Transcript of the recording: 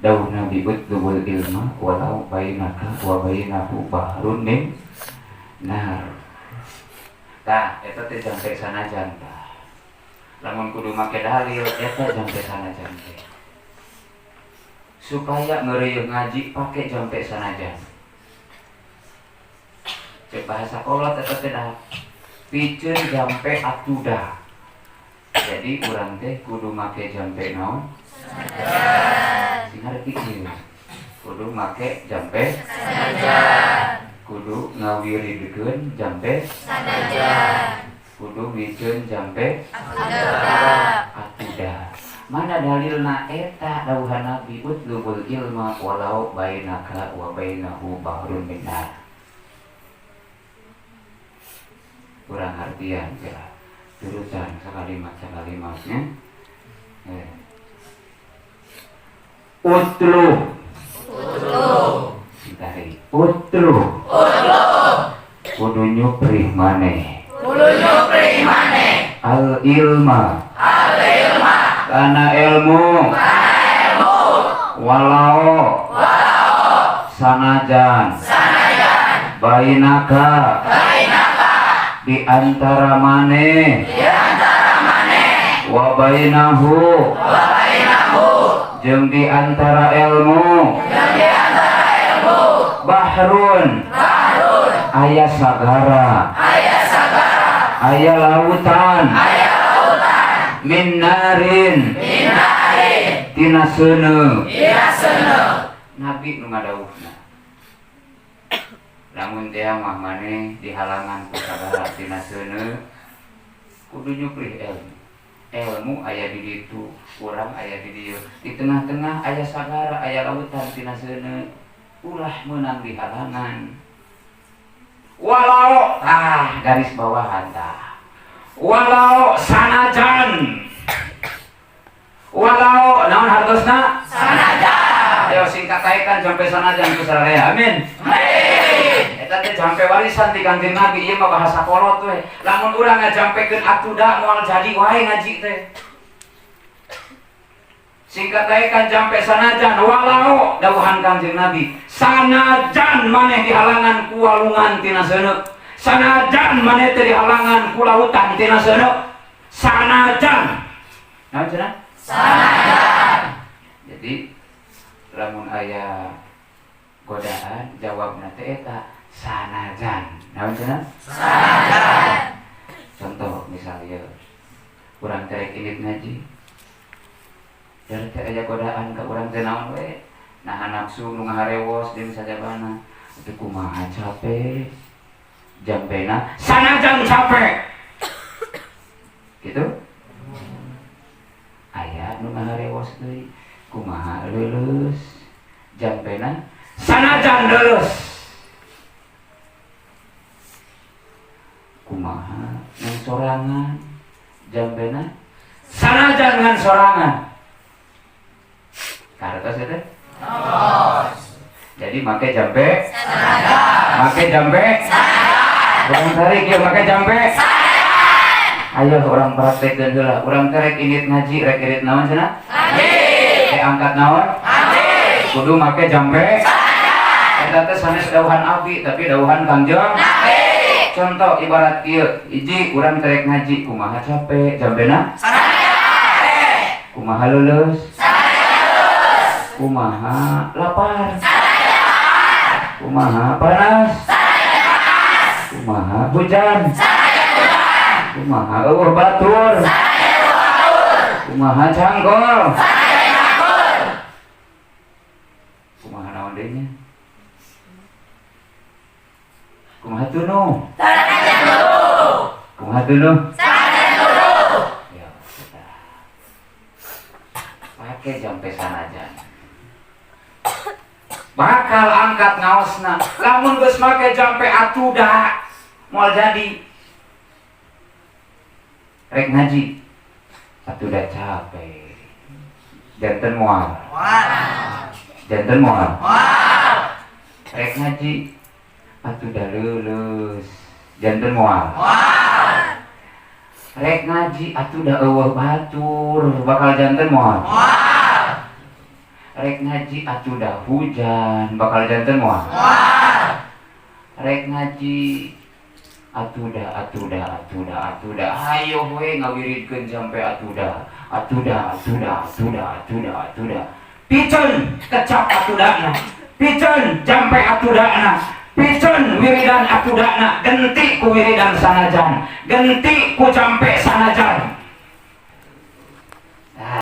Dawuh Nabi utlubul ilma walau bainaka wa bainahu bahrun min nar. Tah eta teh jampe sanajan tah. Lamun kudu make dalil eta jampe sanajan teh. Supaya ngeureuyeuh ngaji pake jampe sanajan. Cek bahasa kolot eta teh dah piceun jampe atuda. Jadi urang teh kudu make jampe naon? Sanajan. Sing ngarti ieu. Kudu make jampe sanajan. Kudu ngawiridekeun jampe sanajan. Kudu miceun jampe atuda. Mana dalilna eta dawuhan Nabi utlubul ilma walau bainaka wa bainahu bahrun min nar. Kurang artian ya. Turutan sakalimat-sakalimatnya. Utlu. Sintari. Utlu. Kudu nyuprih maneh. Al ilma. Kana ilmu. Walau. Sanajan. Bainaka. Di antara maneh. Wa bainahu. Jeung di antara ilmu. Bahrun. Aya sagara. Aya lautan. Min narin. Tina seuneu. Nabi nu ngadawuhna. Lamun teh mah maneh dihalangan ku sagara tina seuneu kudu nyuprih ilmu. Ilmu aya di ditu, urang aya di dieu. Di tengah-tengah aya sagara, aya lautan tina seuneu. Ulah meunang dihalangan. Walau garis bawahan tah. Walau sanajan. Walau naon hartosna? Sanajan. Ayo singkat taekan sampai sanajan ku sararea. Amin. Eta teh jampe warisan ti Kanjeng Nabi. Ieu mah bahasa kolot we. Lamun urang ngajampekeun atuda moal jadi wae ngaji teh. Singkat taekan jampe sanajan walau dawuhan Kanjeng Nabi. Sanajan maneh dihalangan ku walungan tina seuneu. Sanajan maneh teh dihalangan ku lautan tina seuneu. Sanajan. Naon cenah? Sanajan. Jadi lamun aya godaan jawabna teh eta sanajan. Naon cenah? Sanajan. Contoh misalnya urang terek indit ngaji. Dari teh aya godaan ka urang teh naon we? Nahan nafsu nu ngaharewos jeung sajabana. Teu kumaha capek. Jampena sanajan capek. Gitu? Aya nu ngaharewos deui. Kumaha leuleus. Jampena sanajan leuleus. Kumaha ngan sorangan. Jampena sanajan ngan sorangan. Kartos eta? Jadi make jampe sanajan. Make jampe sanajan. Urang tarik ieu make jampe sanajan. Ayo urang praktekkeun heula. Urang tarik indit ngaji rek irit naon cenah? Ngaji. Angkat naon? Ngaji. Kudu make jampe sanajan. Eta teh sanes dawuhan Abi tapi dawuhan Kangjeng Nabi. Contoh ibarat ieu, hiji urang tarik ngaji kumaha capek jambena sanajan. Kumaha leuleus? Kumaha lapar? Kumaha panas? Kumaha hujan? Kumaha eueuh batur? Kumaha cangkol? Kumaha naon deui nya? Kumaha tunu? Kumaha tunu? Ya, pake jampe sanajan. Bakal angkat ngaosna. Lamun geus make jampe atuda moal jadi. Rek ngaji atuda capek. Janten moal. Janten moal. Rek ngaji atuda leuleus. Janten moal. Rek ngaji atuda eueuh batur bakal janten moal. rek ngaji atuda hujan bakal janten moal. Rek ngaji atuda hayo we ngawiridkeun jampe atuda piceun kecap atudana piceun jampe atudana piceun wiridan atudana genti ku wiridan sanajan genti ku jampe sanajan